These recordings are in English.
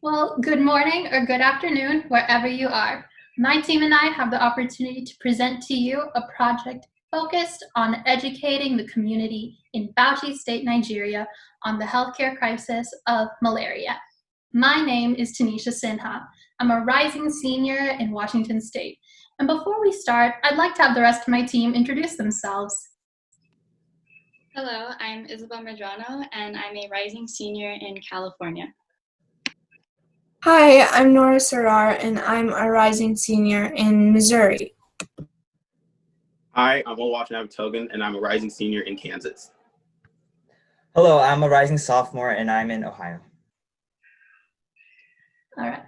Well, good morning or good afternoon, wherever you are. My team and I have the opportunity to present to you a project focused on educating the community in Bauchi State, Nigeria on the healthcare crisis of malaria. My name is Tanisha Sinha. I'm a rising senior in Washington State. And before we start, I'd like to have the rest of my team introduce themselves. Hello, I'm Isabel Medrano, and I'm a rising senior in California. Hi, I'm Nora Sarar, and I'm a rising senior in Missouri. Hi, I'm Oluwafemi Togan, and I'm a rising senior in Kansas. Hello, I'm a rising sophomore, and I'm in Ohio. All right.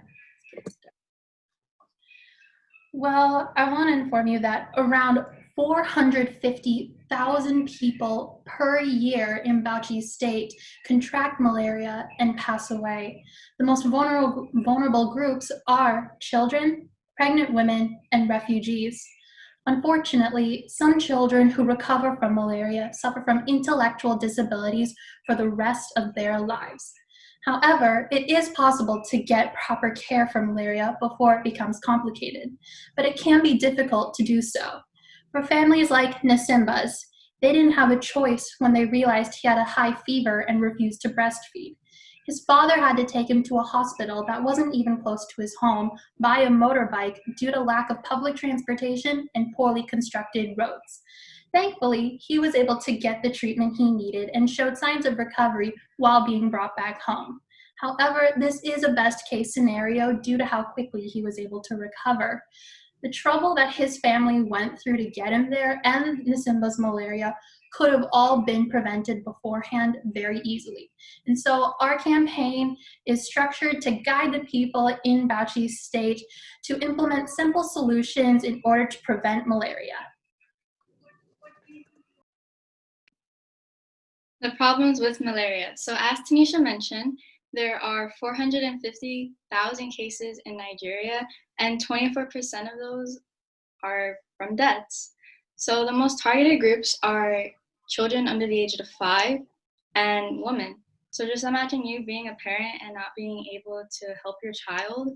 Well, I want to inform you that around 450,000 people per year in Bauchi State contract malaria and pass away. The most vulnerable groups are children, pregnant women, and refugees. Unfortunately, some children who recover from malaria suffer from intellectual disabilities for the rest of their lives. However, it is possible to get proper care for malaria before it becomes complicated, but it can be difficult to do so. For families like Nasimba's, they didn't have a choice when they realized he had a high fever and refused to breastfeed. His father had to take him to a hospital that wasn't even close to his home by a motorbike due to lack of public transportation and poorly constructed roads. Thankfully, he was able to get the treatment he needed and showed signs of recovery while being brought back home. However, this is a best case scenario due to how quickly he was able to recover. The trouble that his family went through to get him there and Nasimba's malaria could have all been prevented beforehand very easily. And so our campaign is structured to guide the people in Bauchi State to implement simple solutions in order to prevent malaria. The problems with malaria. So as Tanisha mentioned, there are 450,000 cases in Nigeria, and 24% of those are from deaths. So the most targeted groups are children under the age of 5 and women. So just imagine you being a parent and not being able to help your child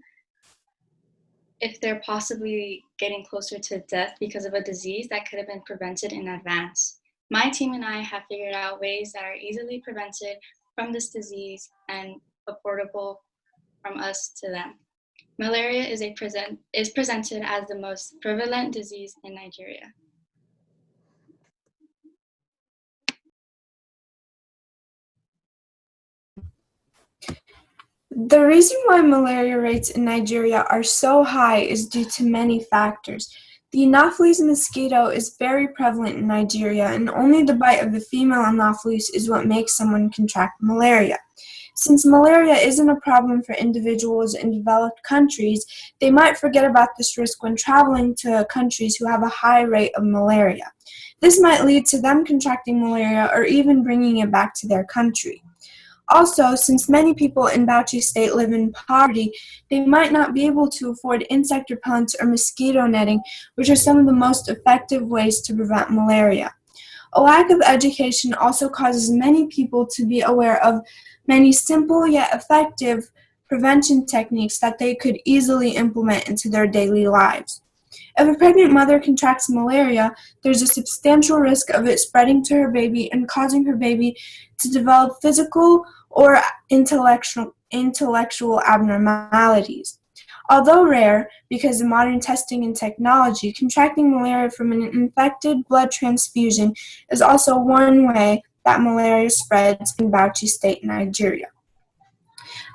if they're possibly getting closer to death because of a disease that could have been prevented in advance. My team and I have figured out ways that are easily prevented from this disease and affordable from us to them. Malaria is presented as the most prevalent disease in Nigeria. The reason why malaria rates in Nigeria are so high is due to many factors. The Anopheles mosquito is very prevalent in Nigeria, and only the bite of the female Anopheles is what makes someone contract malaria. Since malaria isn't a problem for individuals in developed countries, they might forget about this risk when traveling to countries who have a high rate of malaria. This might lead to them contracting malaria or even bringing it back to their country. Also, since many people in Bauchi State live in poverty, they might not be able to afford insect repellents or mosquito netting, which are some of the most effective ways to prevent malaria. A lack of education also causes many people to be aware of many simple yet effective prevention techniques that they could easily implement into their daily lives. If a pregnant mother contracts malaria, there's a substantial risk of it spreading to her baby and causing her baby to develop physical or intellectual abnormalities. Although rare, because of modern testing and technology, contracting malaria from an infected blood transfusion is also one way that malaria spreads in Bauchi State, Nigeria.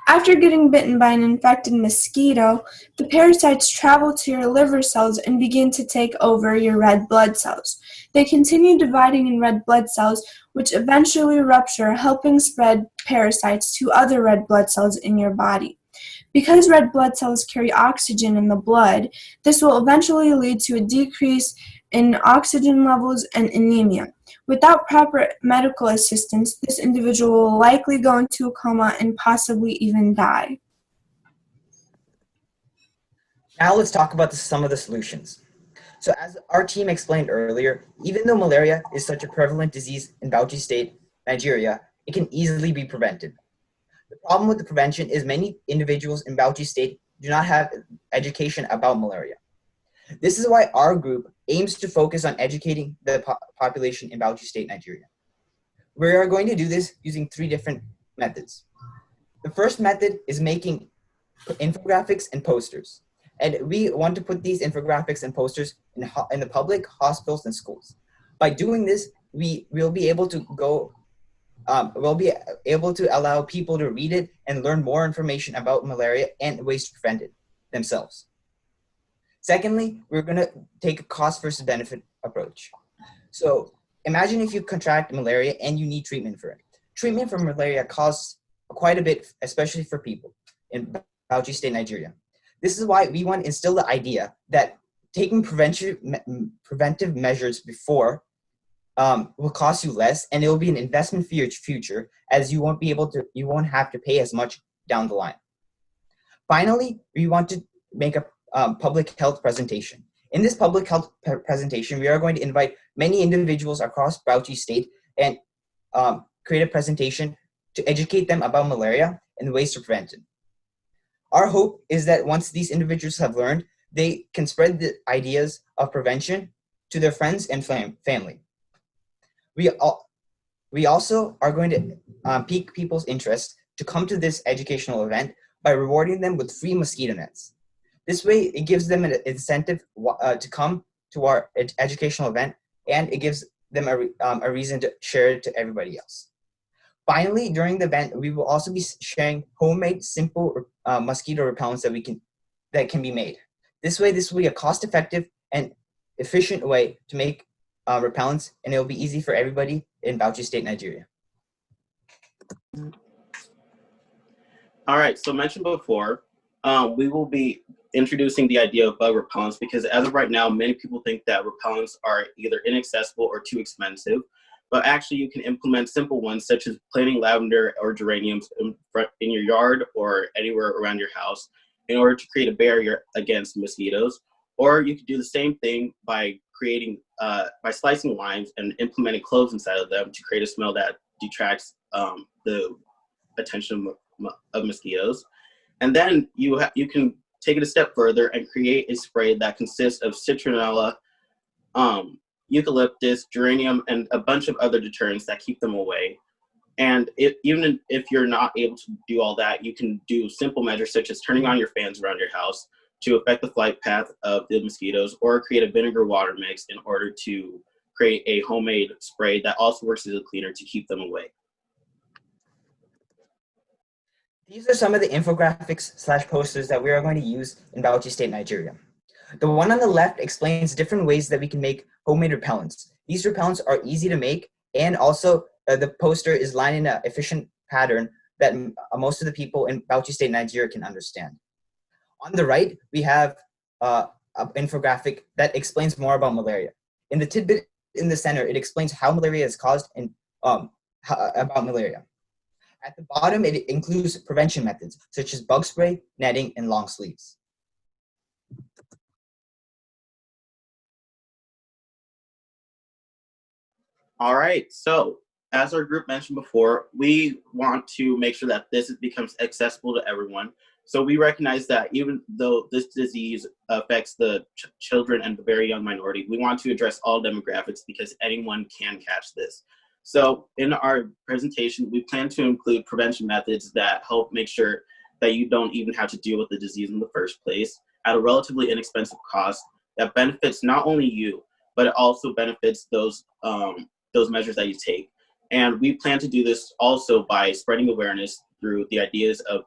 After getting bitten by an infected mosquito, the parasites travel to your liver cells and begin to take over your red blood cells. They continue dividing in red blood cells, which eventually rupture, helping spread parasites to other red blood cells in your body. Because red blood cells carry oxygen in the blood, this will eventually lead to a decrease in oxygen levels and anemia. Without proper medical assistance, this individual will likely go into a coma and possibly even die. Now let's talk about some of the solutions. So as our team explained earlier, even though malaria is such a prevalent disease in Bauchi State, Nigeria, it can easily be prevented. The problem with the prevention is many individuals in Bauchi State do not have education about malaria. This is why our group aims to focus on educating the population in Bauchi State, Nigeria. We are going to do this using 3 different methods. The first method is making infographics and posters. And we want to put these infographics and posters in the public, hospitals, and schools. By doing this, we'll be able to allow people to read it and learn more information about malaria and ways to prevent it themselves. Secondly, we're going to take a cost versus benefit approach. So imagine if you contract malaria and you need treatment for it. Treatment for malaria costs quite a bit, especially for people in Bauchi State, Nigeria. This is why we want to instill the idea that taking preventive measures before will cost you less, and it will be an investment for your future, as you won't have to pay as much down the line. Finally, we want to make a public health presentation. In this public health presentation, we are going to invite many individuals across Bauchi State and create a presentation to educate them about malaria and ways to prevent it. Our hope is that once these individuals have learned, they can spread the ideas of prevention to their friends and family. We also are going to pique people's interest to come to this educational event by rewarding them with free mosquito nets. This way, it gives them an incentive to come to our educational event, and it gives them a reason to share it to everybody else. Finally, during the event, we will also be sharing homemade, simple mosquito repellents that can be made. This way, this will be a cost-effective and efficient way to make repellents, and it will be easy for everybody in Bauchi State, Nigeria. All right, so mentioned before, we will be introducing the idea of bug repellents because as of right now, many people think that repellents are either inaccessible or too expensive, but actually you can implement simple ones such as planting lavender or geraniums in your yard or anywhere around your house in order to create a barrier against mosquitoes. Or you could do the same thing by by slicing limes and implementing cloves inside of them to create a smell that detracts the attention of mosquitoes. And then you can take it a step further and create a spray that consists of citronella, eucalyptus, geranium, and a bunch of other deterrents that keep them away. And even if you're not able to do all that, you can do simple measures such as turning on your fans around your house to affect the flight path of the mosquitoes, or create a vinegar water mix in order to create a homemade spray that also works as a cleaner to keep them away. These are some of the infographics / posters that we are going to use in Bauchi State, Nigeria. The one on the left explains different ways that we can make homemade repellents. These repellents are easy to make, and also the poster is lined in an efficient pattern that most of the people in Bauchi State, Nigeria can understand. On the right, we have an infographic that explains more about malaria. In the tidbit in the center, it explains how malaria is caused and about malaria. At the bottom, it includes prevention methods, such as bug spray, netting, and long sleeves. All right, so as our group mentioned before, we want to make sure that this becomes accessible to everyone. So we recognize that even though this disease affects the children and the very young minority, we want to address all demographics because anyone can catch this. So in our presentation, we plan to include prevention methods that help make sure that you don't even have to deal with the disease in the first place at a relatively inexpensive cost that benefits not only you, but it also benefits those measures that you take. And we plan to do this also by spreading awareness through the ideas of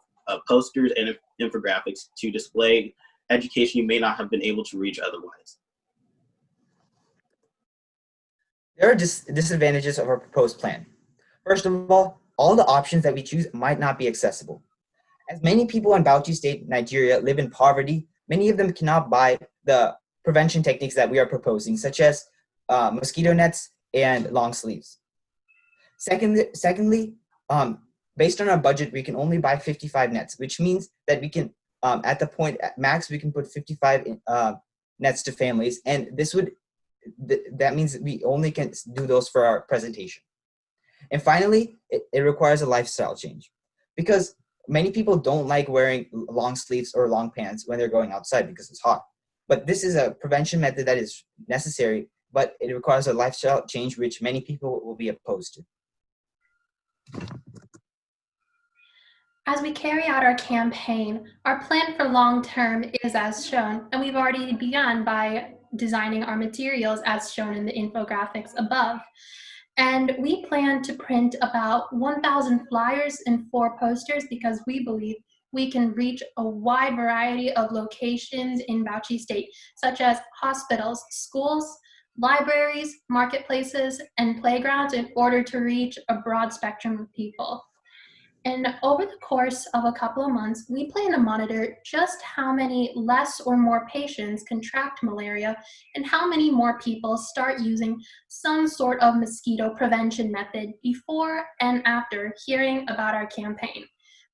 posters and infographics to display education you may not have been able to reach otherwise. There are disadvantages of our proposed plan. First of all the options that we choose might not be accessible. As many people in Bauchi State, Nigeria live in poverty, many of them cannot buy the prevention techniques that we are proposing, such as mosquito nets and long sleeves. Secondly, based on our budget, we can only buy 55 nets, which means that we can, at the point at max, we can put 55 nets to families, and that means we only can do those for our presentation. And finally, it requires a lifestyle change. because many people don't like wearing long sleeves or long pants when they're going outside because it's hot. But this is a prevention method that is necessary, but it requires a lifestyle change which many people will be opposed to. As we carry out our campaign, our plan for long term is as shown, and we've already begun by designing our materials as shown in the infographics above. And we plan to print about 1,000 flyers and 4 posters because we believe we can reach a wide variety of locations in Bauchi State, such as hospitals, schools, libraries, marketplaces, and playgrounds in order to reach a broad spectrum of people. And over the course of a couple of months, we plan to monitor just how many less or more patients contract malaria and how many more people start using some sort of mosquito prevention method before and after hearing about our campaign.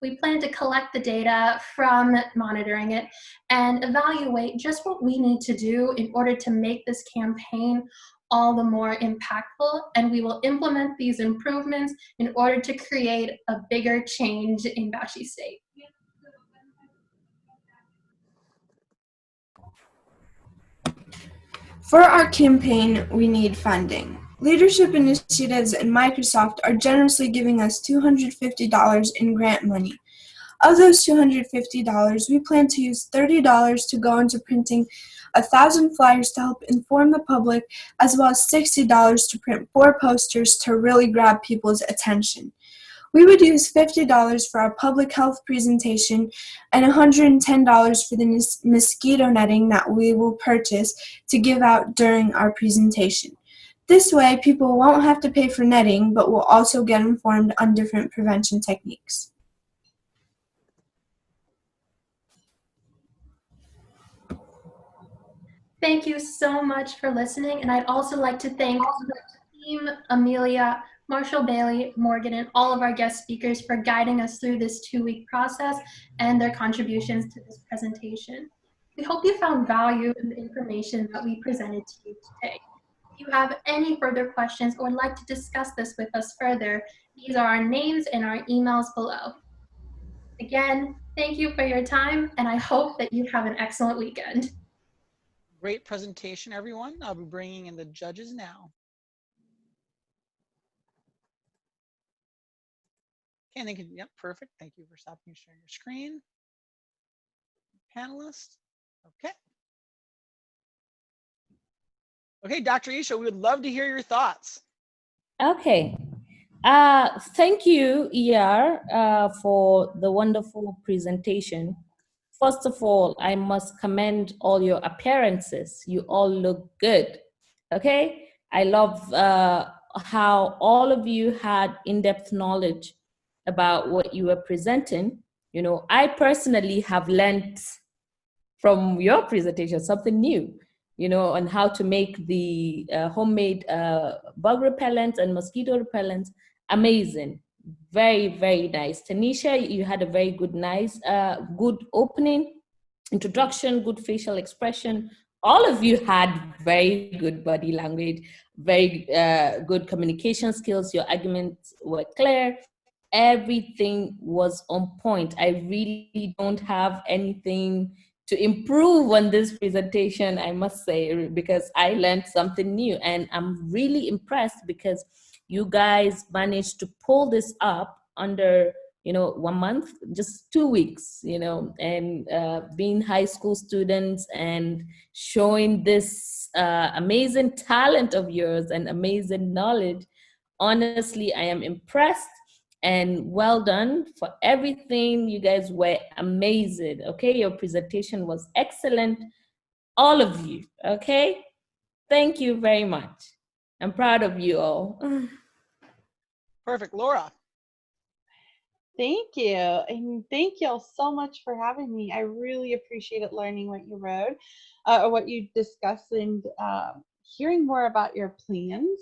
We plan to collect the data from monitoring it and evaluate just what we need to do in order to make this campaign all the more impactful, and we will implement these improvements in order to create a bigger change in Bauchi State. For our campaign, we need funding. Leadership Initiatives and Microsoft are generously giving us $250 in grant money. Of those $250, we plan to use $30 to go into printing 1,000 flyers to help inform the public, as well as $60 to print 4 posters to really grab people's attention. We would use $50 for our public health presentation and $110 for the mosquito netting that we will purchase to give out during our presentation. This way, people won't have to pay for netting, but will also get informed on different prevention techniques. Thank you so much for listening, and I'd also like to thank the team, Amelia, Marshall Bailey, Morgan, and all of our guest speakers for guiding us through this 2-week process and their contributions to this presentation. We hope you found value in the information that we presented to you today. If you have any further questions or would like to discuss this with us further, these are our names and our emails below. Again, thank you for your time, and I hope that you have an excellent weekend. Great presentation, everyone. I'll be bringing in the judges now. Okay, they can, yep, perfect. Thank you for stopping and sharing your screen. Panelists, okay. Okay, Dr. Isha, we would love to hear your thoughts. Okay. Thank you, for the wonderful presentation. First of all, I must commend all your appearances. You all look good, okay? I love how all of you had in-depth knowledge about what you were presenting. You know, I personally have learned from your presentation something new, you know, on how to make the homemade bug repellents and mosquito repellents. Amazing. Very, very nice. Tanisha, you had a very good, good opening, introduction, good facial expression. All of you had very good body language, very good communication skills. Your arguments were clear. Everything was on point. I really don't have anything to improve on this presentation, I must say, because I learned something new, and I'm really impressed because you guys managed to pull this up under, 1 month, just 2 weeks, and being high school students and showing this amazing talent of yours and amazing knowledge. Honestly, I am impressed. And well done for everything. You guys were amazing, okay? Your presentation was excellent. All of you, okay? Thank you very much. I'm proud of you all. Perfect, Laura. Thank you. And thank you all so much for having me. I really appreciated learning what you wrote, or what you discussed, and hearing more about your plans.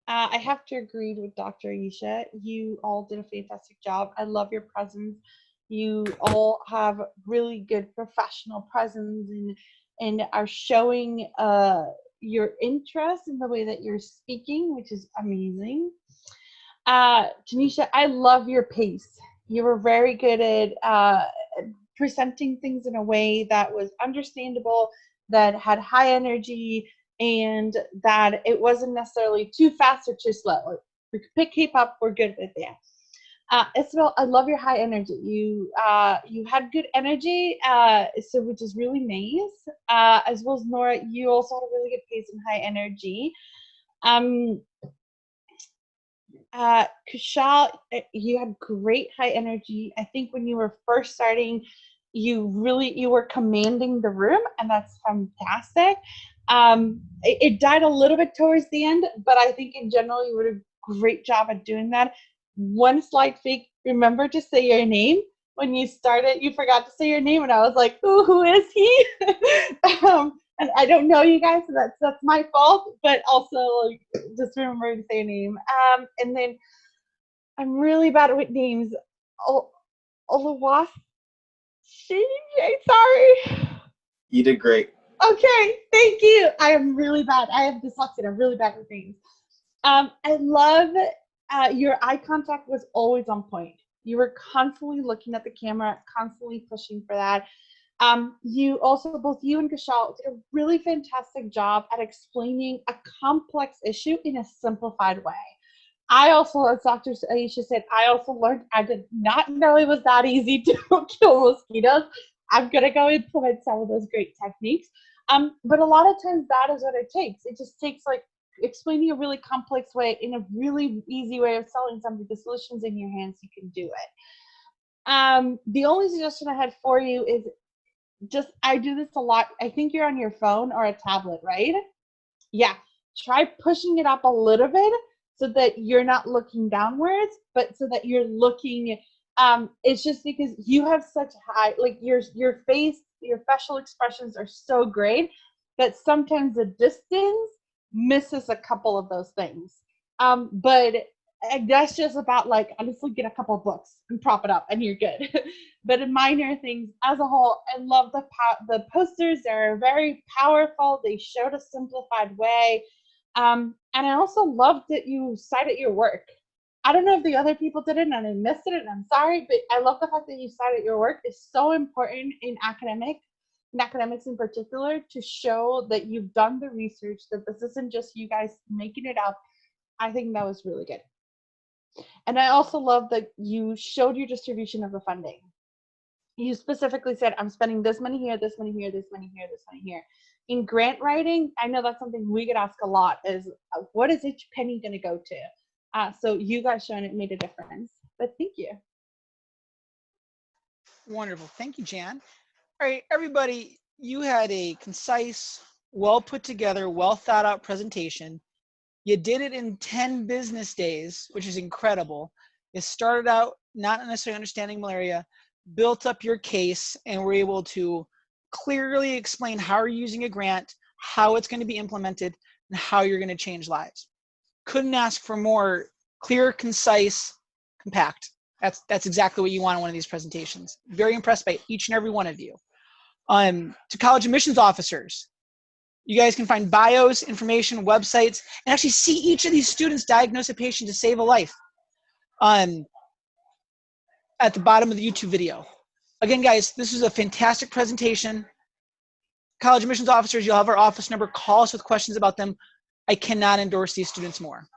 I have to agree with Dr. Isha. You all did a fantastic job. I love your presence. You all have really good professional presence and are showing your interest in the way that you're speaking, which is amazing. Tanisha, I love your pace. You were very good at presenting things in a way that was understandable, that had high energy, and that it wasn't necessarily too fast or too slow. We could keep up, we're good with that. Isabel, I love your high energy. You had good energy, so which is really nice. As well as Nora, you also had a really good pace and high energy. Kushal, you had great high energy. I think when you were first starting, you were commanding the room, and that's fantastic. It died a little bit towards the end, but I think in general you did a great job at doing that. One slight fake, remember to say your name. When you started, you forgot to say your name, and I was like, "Ooh, who is he?" And I don't know you guys, so that's my fault. But also, like, just remember to say your name. And then I'm really bad with names. Oluwas. Sorry. You did great. Okay, thank you. I am really bad. I have dyslexia. I'm really bad with names. I love your eye contact was always on point. You were constantly looking at the camera, constantly pushing for that. You also, both you and Kushal, did a really fantastic job at explaining a complex issue in a simplified way. I also, as Dr. Aisha said, I also learned I did not know it was that easy to kill mosquitoes. I'm going to go implement some of those great techniques. But a lot of times that is what it takes. It just takes like explaining a really complex way in a really easy way of selling something. The solution's in your hands, you can do it. The only suggestion I had for you is just, I do this a lot. I think you're on your phone or a tablet, right? Yeah. Try pushing it up a little bit so that you're not looking downwards, but so that you're looking, it's just because you have such high, like your face, your facial expressions are so great that sometimes the distance misses a couple of those things. But that's just about like, honestly, get a couple of books and prop it up and you're good. But in minor things, as a whole, I love the posters. They're very powerful. They showed a simplified way. And I also loved that you cited your work. I don't know if the other people did it and I missed it, and I'm sorry, but I love the fact that you cited your work. It's so important in academics in particular, to show that you've done the research, that this isn't just you guys making it up. I think that was really good. And I also love that you showed your distribution of the funding. You specifically said, I'm spending this money here, this money here, this money here, this money here. In grant writing, I know that's something we get asked a lot, is what is each penny going to go to? So you guys showing it made a difference. But thank you. Wonderful. Thank you, Jan. All right, everybody, you had a concise, well put together, well thought out presentation. You did it in 10 business days, which is incredible. You started out not necessarily understanding malaria, built up your case, and were able to clearly explain how you're using a grant, how it's going to be implemented, and how you're going to change lives. Couldn't ask for more clear, concise, compact. That's exactly what you want in one of these presentations. Very impressed by each and every one of you. To college admissions officers, you guys can find bios, information, websites, and actually see each of these students diagnose a patient to save a life at the bottom of the YouTube video. Again, guys, this is a fantastic presentation. College admissions officers, you'll have our office number. Call us with questions about them. I cannot endorse these students more.